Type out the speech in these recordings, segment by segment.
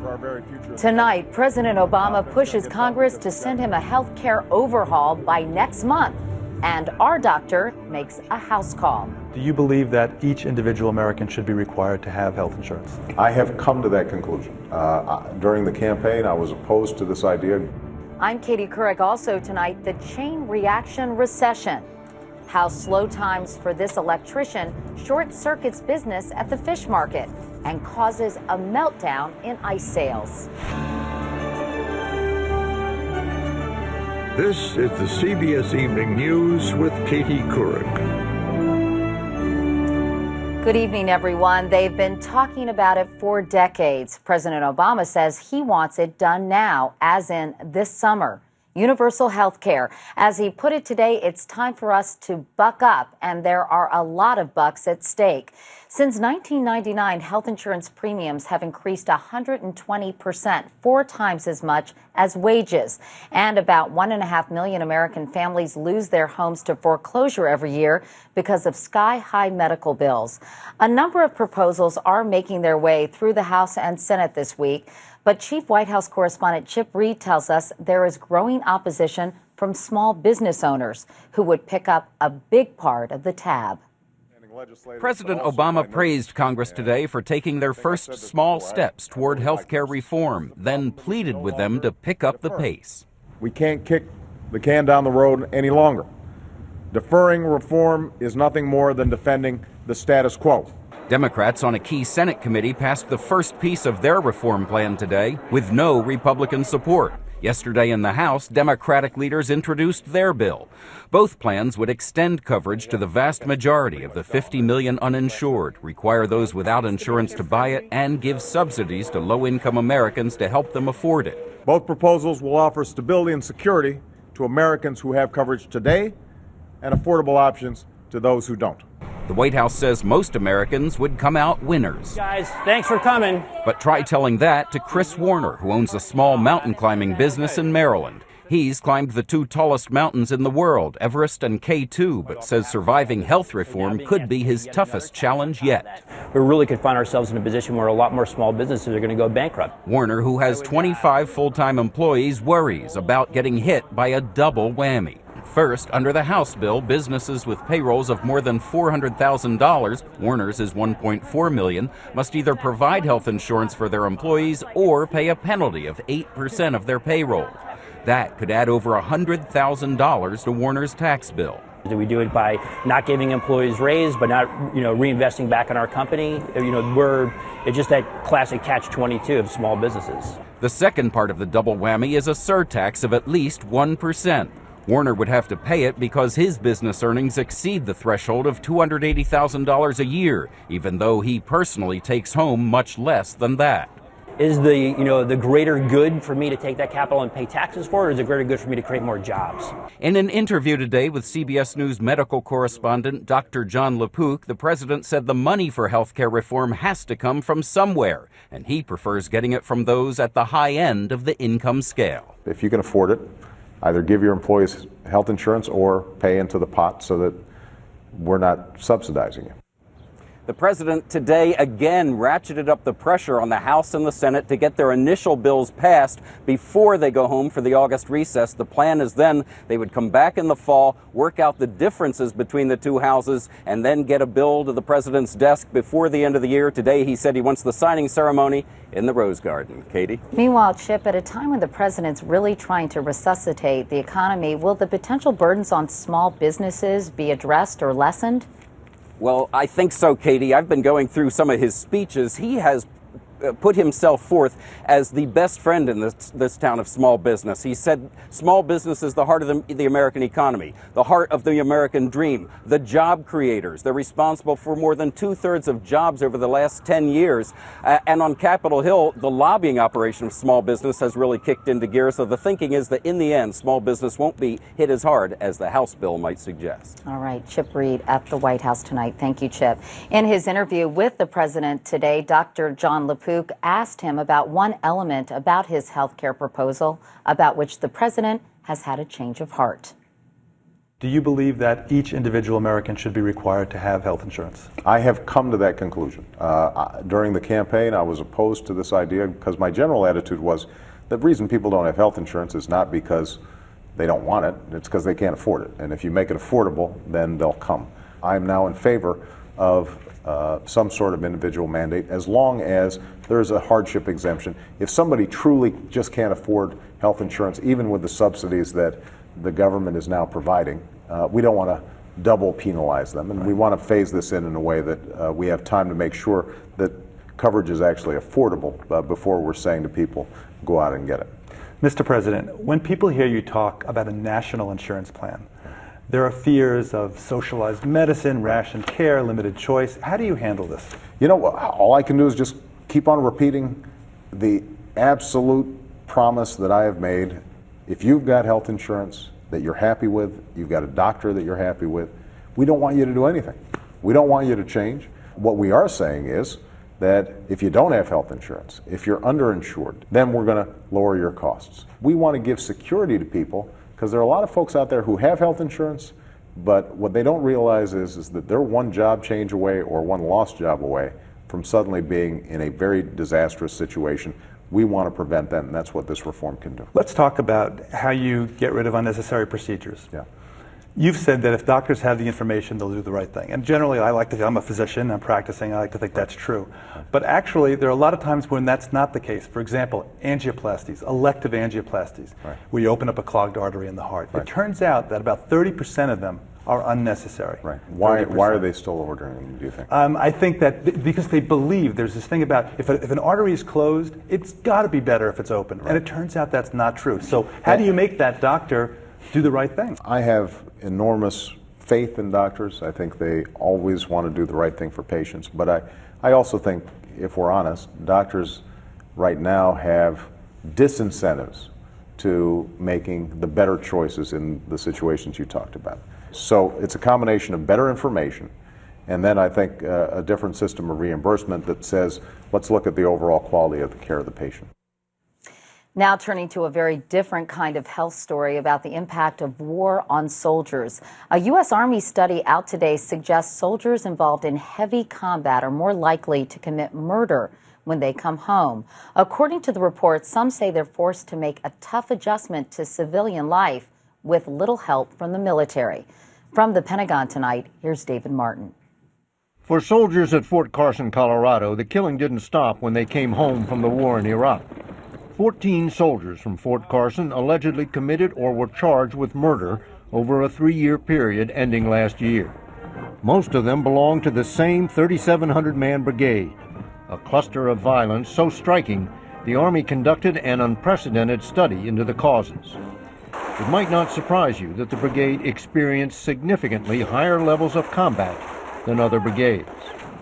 for our very future. Tonight, President Obama pushes Congress to send him a health care overhaul by next month. And our doctor makes a house call. Do you believe that each individual American should be required to have health insurance? I have come to that conclusion. During the campaign, I was opposed to this idea. I'm Katie Couric. Also tonight, the chain reaction recession. How slow times for this electrician short circuits business at the fish market and causes a meltdown in ice sales. This is the CBS Evening News with Katie Couric. Good evening, everyone. They've been talking about it for decades. President Obama says he wants it done now, as in this summer. Universal health care. As he put it today, it's time for us to buck up, and there are a lot of bucks at stake. Since 1999, health insurance premiums have increased 120%, 4 times as much as wages. And about 1.5 million American families lose their homes to foreclosure every year because of sky-high medical bills. A number of proposals are making their way through the House and Senate this week. But Chief White House correspondent Chip Reid tells us there is growing opposition from small business owners who would pick up a big part of the tab. President Obama praised Congress today for taking their first small steps toward health care reform, then pleaded with them to pick up the pace. We can't kick the can down the road any longer. Deferring reform is nothing more than defending the status quo. Democrats on a key Senate committee passed the first piece of their reform plan today with no Republican support. Yesterday in the House, Democratic leaders introduced their bill. Both plans would extend coverage to the vast majority of the 50 million uninsured, require those without insurance to buy it, and give subsidies to low-income Americans to help them afford it. Both proposals will offer stability and security to Americans who have coverage today and affordable options to those who don't. The White House says most Americans would come out winners. Guys, thanks for coming. But try telling that to Chris Warner, who owns a small mountain climbing business in Maryland. He's climbed the 2 tallest mountains in the world, Everest and K2, but says surviving health reform could be his toughest challenge yet. We really could find ourselves in a position where a lot more small businesses are going to go bankrupt. Warner, who has 25 full-time employees, worries about getting hit by a double whammy. First, under the House bill, businesses with payrolls of more than $400,000, Warner's is $1.4 million, must either provide health insurance for their employees or pay a penalty of 8% of their payroll. That could add over $100,000 to Warner's tax bill. We do it by not giving employees raises, but not, reinvesting back in our company. It's just that classic catch-22 of small businesses. The second part of the double whammy is a surtax of at least 1%. Warner would have to pay it because his business earnings exceed the threshold of $280,000 a year, even though he personally takes home much less than that. Is the greater good for me to take that capital and pay taxes for it, or is it greater good for me to create more jobs? In an interview today with CBS News medical correspondent Dr. John LaPook, the president said the money for health care reform has to come from somewhere, and he prefers getting it from those at the high end of the income scale. If you can afford it, either give your employees health insurance or pay into the pot so that we're not subsidizing you. The president today again ratcheted up the pressure on the House and the Senate to get their initial bills passed before they go home for the August recess. The plan is then they would come back in the fall, work out the differences between the two houses, and then get a bill to the president's desk before the end of the year. Today he said he wants the signing ceremony in the Rose Garden. Katie? Meanwhile, Chip, at a time when the president's really trying to resuscitate the economy, will the potential burdens on small businesses be addressed or lessened? Well, I think so, Katie. I've been going through some of his speeches. He has put himself forth as the best friend in this town of small business. He said small business is the heart of the American economy, the heart of the American dream, the job creators. They're responsible for more than 2/3 of jobs over the last 10 years. And on Capitol Hill, the lobbying operation of small business has really kicked into gear. So the thinking is that in the end, small business won't be hit as hard as the House bill might suggest. All right, Chip Reid at the White House tonight. Thank you, Chip. In his interview with the president today, Dr. John LaPook asked him about one element about his health care proposal about which the president has had a change of heart. Do you believe that each individual American should be required to have health insurance? I have come to that conclusion. During the campaign, I was opposed to this idea because my general attitude was the reason people don't have health insurance is not because they don't want it, it's because they can't afford it. And if you make it affordable, then they'll come. I'm now in favor of some sort of individual mandate as long as there's a hardship exemption. If somebody truly just can't afford health insurance, even with the subsidies that the government is now providing, we don't want to double penalize them, and we want to phase this in a way that we have time to make sure that coverage is actually affordable before we're saying to people, go out and get it. Mr. President, when people hear you talk about a national insurance plan, there are fears of socialized medicine, rationed care, limited choice. How do you handle this? You know, all I can do is just keep on repeating the absolute promise that I have made. If you've got health insurance that you're happy with, you've got a doctor that you're happy with, we don't want you to do anything. We don't want you to change. What we are saying is that if you don't have health insurance, if you're underinsured, then we're going to lower your costs. We want to give security to people because there are a lot of folks out there who have health insurance, but what they don't realize is that they're one job change away or one lost job away from suddenly being in a very disastrous situation. We want to prevent that, and that's what this reform can do. Let's talk about how you get rid of unnecessary procedures. Yeah. You've said that if doctors have the information, they'll do the right thing. And generally, I'm a physician, I'm practicing, I like to think that's true. But actually, there are a lot of times when that's not the case. For example, angioplasties, elective angioplasties, where you open up a clogged artery in the heart. It turns out that about 30% of them are unnecessary. Right. Why are they still ordering them, do you think? I think that because they believe there's this thing about if an artery is closed, it's got to be better if it's open. And it turns out that's not true. So how do you make that doctor do the right thing? I have enormous faith in doctors. I think they always want to do the right thing for patients. But I also think, if we're honest, doctors right now have disincentives to making the better choices in the situations you talked about. So it's a combination of better information and then I think a different system of reimbursement that says, let's look at the overall quality of the care of the patient. Now turning to a very different kind of health story about the impact of war on soldiers. A U.S. Army study out today suggests soldiers involved in heavy combat are more likely to commit murder when they come home. According to the report, some say they're forced to make a tough adjustment to civilian life with little help from the military. From the Pentagon tonight, here's David Martin. For soldiers at Fort Carson, Colorado, the killing didn't stop when they came home from the war in Iraq. 14 soldiers from Fort Carson allegedly committed or were charged with murder over a 3-year period ending last year. Most of them belonged to the same 3,700-man brigade, a cluster of violence so striking the Army conducted an unprecedented study into the causes. It might not surprise you that the brigade experienced significantly higher levels of combat than other brigades.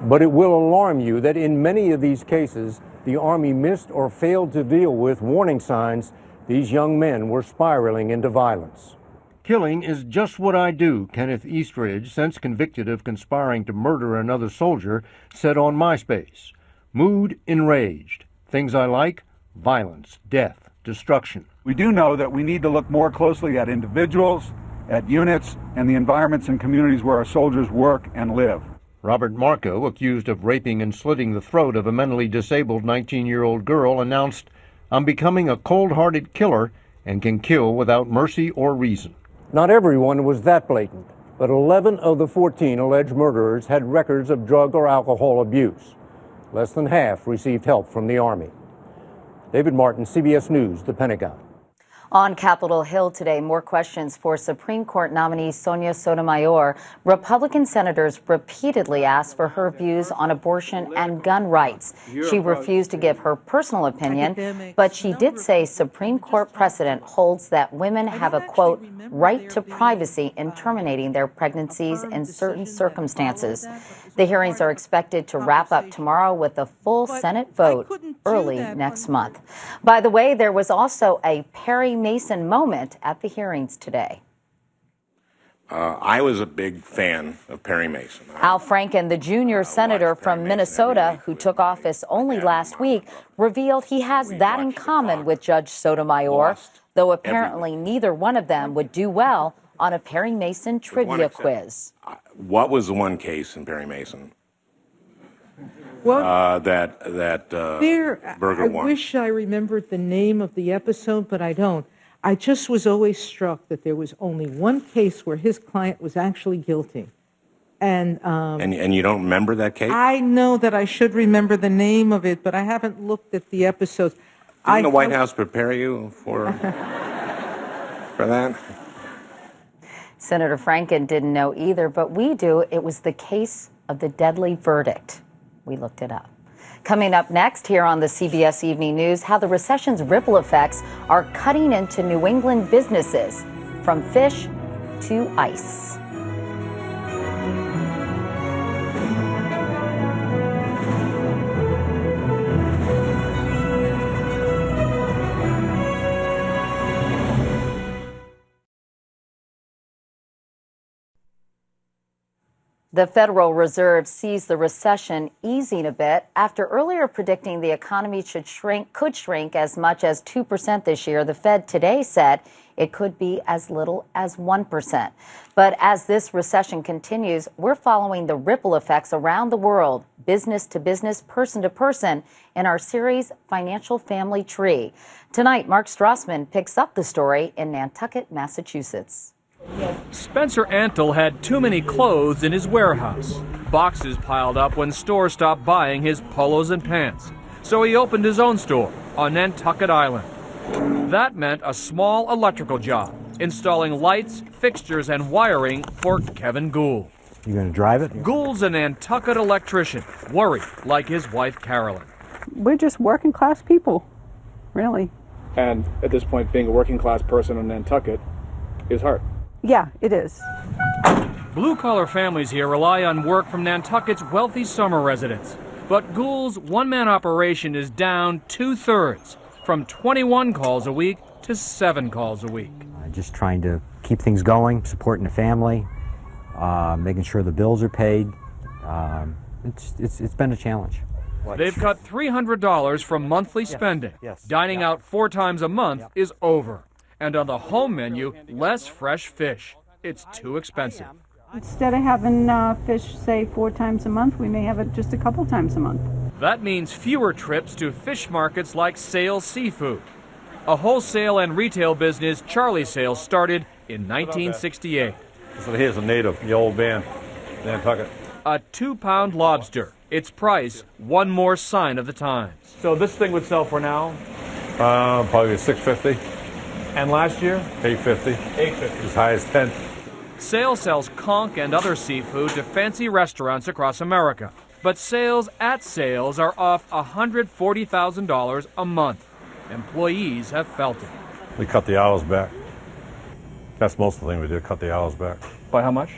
But it will alarm you that in many of these cases, the Army missed or failed to deal with warning signs these young men were spiraling into violence. Killing is just what I do, Kenneth Eastridge, since convicted of conspiring to murder another soldier, said on MySpace. Mood enraged. Things I like: violence, death, destruction. We do know that we need to look more closely at individuals, at units, and the environments and communities where our soldiers work and live. Robert Marco, accused of raping and slitting the throat of a mentally disabled 19-year-old girl, announced, "I'm becoming a cold-hearted killer and can kill without mercy or reason." Not everyone was that blatant, but 11 of the 14 alleged murderers had records of drug or alcohol abuse. Less than half received help from the Army. David Martin, CBS News, The Pentagon. On Capitol Hill today, more questions for Supreme Court nominee Sonia Sotomayor. Republican senators repeatedly asked for her views on abortion and gun rights. She refused to give her personal opinion, but she did say Supreme Court precedent holds that women have a, quote, right to privacy in terminating their pregnancies in certain circumstances. The hearings are expected to wrap up tomorrow with a full Senate vote early next month. By the way, there was also a Perry Mason moment at the hearings today. I was a big fan of Perry Mason. Al Franken, the junior senator from Minnesota who took office only last week, revealed he has that in common with Judge Sotomayor, though apparently neither one of them would do well on a Perry Mason trivia quiz. What was the one case in Perry Mason Well, that Burger I won? wish I remembered the name of the episode, but I don't. I just was always struck that there was only one case where his client was actually guilty. And you don't remember that case? I know that I should remember the name of it, but I haven't looked at the episodes. Didn't the White House prepare you for that? Senator Franken didn't know either, but we do. It was the case of the deadly verdict. We looked it up. Coming up next here on the CBS Evening News, how the recession's ripple effects are cutting into New England businesses, from fish to ice. The Federal Reserve sees the recession easing a bit after earlier predicting the economy could shrink as much as 2% this year. The Fed today said it could be as little as 1%. But as this recession continues, we're following the ripple effects around the world, business to business, person to person, in our series Financial Family Tree. Tonight, Mark Strassman picks up the story in Nantucket, Massachusetts. Spencer Antle had too many clothes in his warehouse. Boxes piled up when stores stopped buying his polos and pants. So he opened his own store on Nantucket Island. That meant a small electrical job, installing lights, fixtures, and wiring for Kevin Gould. You gonna drive it? Gould's a Nantucket electrician, worried like his wife Carolyn. We're just working class people, really. And at this point, being a working class person in Nantucket is hard. Yeah, it is. Blue-collar families here rely on work from Nantucket's wealthy summer residents. But Gould's one-man operation is down 2/3, from 21 calls a week to 7 calls a week. Just trying to keep things going, supporting the family, making sure the bills are paid. It's been a challenge. They've cut $300 from monthly spending. Dining out 4 times a month is over. And on the home menu, less fresh fish. It's too expensive. Instead of having fish, say, 4 times a month, we may have it just a couple times a month. That means fewer trips to fish markets like Sales Seafood, a wholesale and retail business Charlie Sales started in 1968. So here's a native, the old band, Nantucket. A 2-pound lobster. Its price, one more sign of the times. So this thing would sell for now? Probably $6.50. And last year? $8.50. $8.50. As high as $10. Sales sells conch and other seafood to fancy restaurants across America. But sales at Sales are off $140,000 a month. Employees have felt it. We cut the hours back. That's most of the thing we did, cut the hours back. By how much?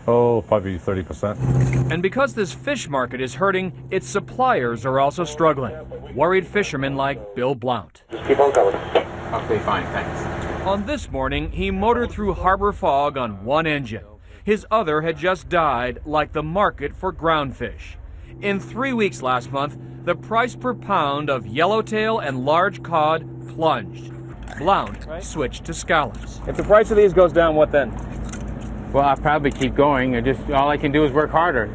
Oh, probably 30%. And because this fish market is hurting, its suppliers are also struggling. Worried fishermen like Bill Blount. Just keep on going. Okay, fine, thanks. On this morning, he motored through harbor fog on one engine. His other had just died, like the market for ground fish. In 3 weeks last month, the price per pound of yellowtail and large cod plunged. Blount switched to scallops. If the price of these goes down, what then? Well, I'll probably keep going. All I can do is work harder.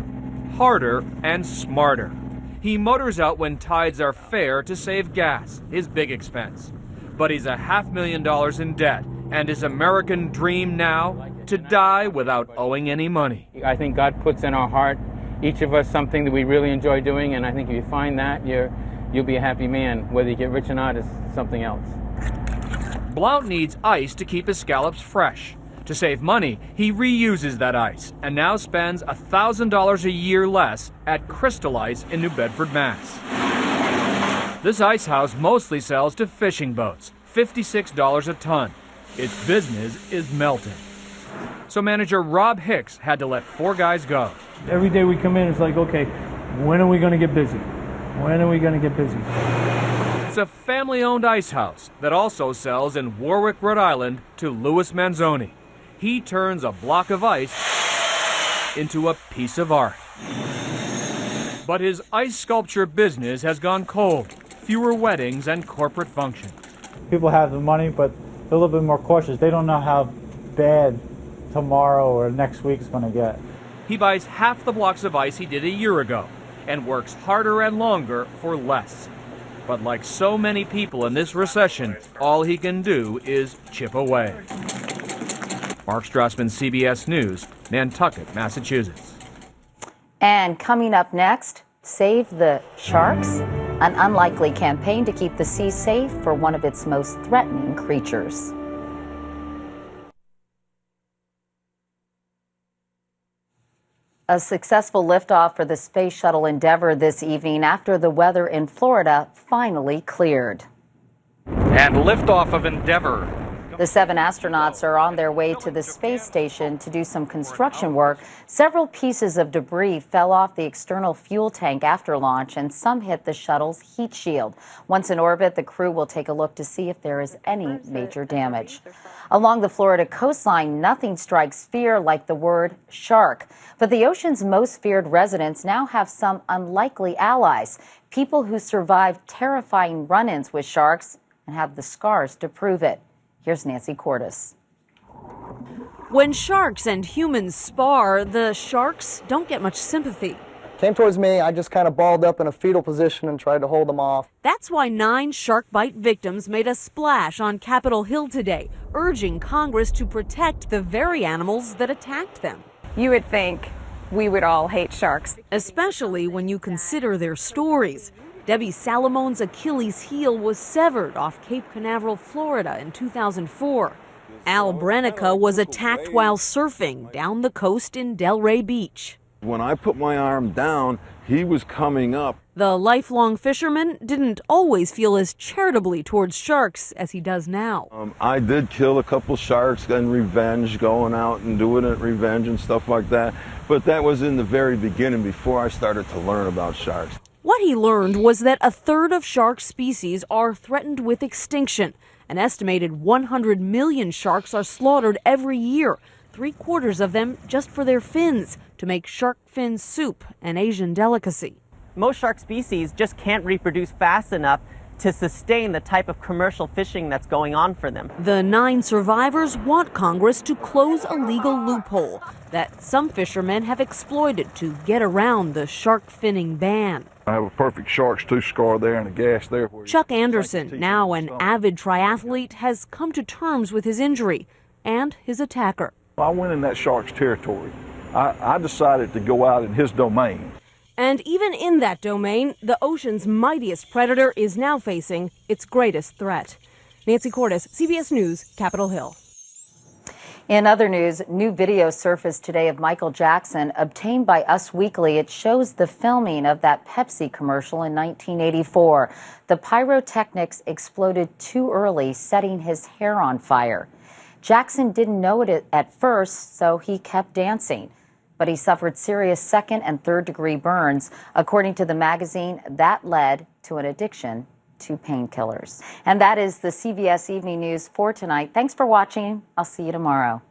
Harder and smarter. He motors out when tides are fair to save gas, his big expense. But he's $500,000 in debt, and his American dream now, to die without owing any money. I think God puts in our heart, each of us, something that we really enjoy doing, and I think if you find that, you'll be a happy man. Whether you get rich or not is something else. Blount needs ice to keep his scallops fresh. To save money, he reuses that ice and now spends $1,000 a year less at Crystal Ice in New Bedford, Mass. This ice house mostly sells to fishing boats, $56 a ton. Its business is melting. So manager Rob Hicks had to let 4 guys go. Every day we come in, it's like, okay, when are we going to get busy? When are we going to get busy? It's a family-owned ice house that also sells in Warwick, Rhode Island to Louis Manzoni. He turns a block of ice into a piece of art. But his ice sculpture business has gone cold. Fewer weddings and corporate functions. People have the money, but they're a little bit more cautious. They don't know how bad tomorrow or next week's going to get. He buys half the blocks of ice he did a year ago and works harder and longer for less. But like so many people in this recession, all he can do is chip away. Mark Strassman, CBS News, Nantucket, Massachusetts. And coming up next, Save the Sharks, an unlikely campaign to keep the sea safe for one of its most threatening creatures. A successful liftoff for the Space Shuttle Endeavour this evening after the weather in Florida finally cleared. And liftoff of Endeavour. The 7 astronauts are on their way to the space station to do some construction work. Several pieces of debris fell off the external fuel tank after launch, and some hit the shuttle's heat shield. Once in orbit, the crew will take a look to see if there is any major damage. Along the Florida coastline, nothing strikes fear like the word shark. But the ocean's most feared residents now have some unlikely allies, people who survived terrifying run-ins with sharks and have the scars to prove it. Here's Nancy Cordes. When sharks and humans spar, the sharks don't get much sympathy. Came towards me, I just kind of balled up in a fetal position and tried to hold them off. That's why 9 shark bite victims made a splash on Capitol Hill today, urging Congress to protect the very animals that attacked them. You would think we would all hate sharks. Especially when you consider their stories. Debbie Salamone's Achilles heel was severed off Cape Canaveral, Florida in 2004. Al Brenica was attacked while surfing down the coast in Delray Beach. When I put my arm down, he was coming up. The lifelong fisherman didn't always feel as charitably towards sharks as he does now. I did kill a couple sharks in revenge, going out and doing it revenge and stuff like that. But that was in the very beginning before I started to learn about sharks. What he learned was that a third of shark species are threatened with extinction. An estimated 100 million sharks are slaughtered every year, 3/4 of them just for their fins, to make shark fin soup, an Asian delicacy. Most shark species just can't reproduce fast enough to sustain the type of commercial fishing that's going on for them. The 9 survivors want Congress to close a legal loophole that some fishermen have exploited to get around the shark finning ban. I have a perfect shark's tooth scar there and a gash there. Chuck Anderson, now an avid triathlete, has come to terms with his injury and his attacker. I went in that shark's territory. I decided to go out in his domain. And even in that domain, the ocean's mightiest predator is now facing its greatest threat. Nancy Cordes, CBS News, Capitol Hill. In other news, new video surfaced today of Michael Jackson, obtained by Us Weekly. It shows the filming of that Pepsi commercial in 1984. The pyrotechnics exploded too early, setting his hair on fire. Jackson didn't know it at first, so he kept dancing. But he suffered serious 2nd and 3rd degree burns. According to the magazine, that led to an addiction to painkillers. And that is the CBS Evening News for tonight. Thanks for watching. I'll see you tomorrow.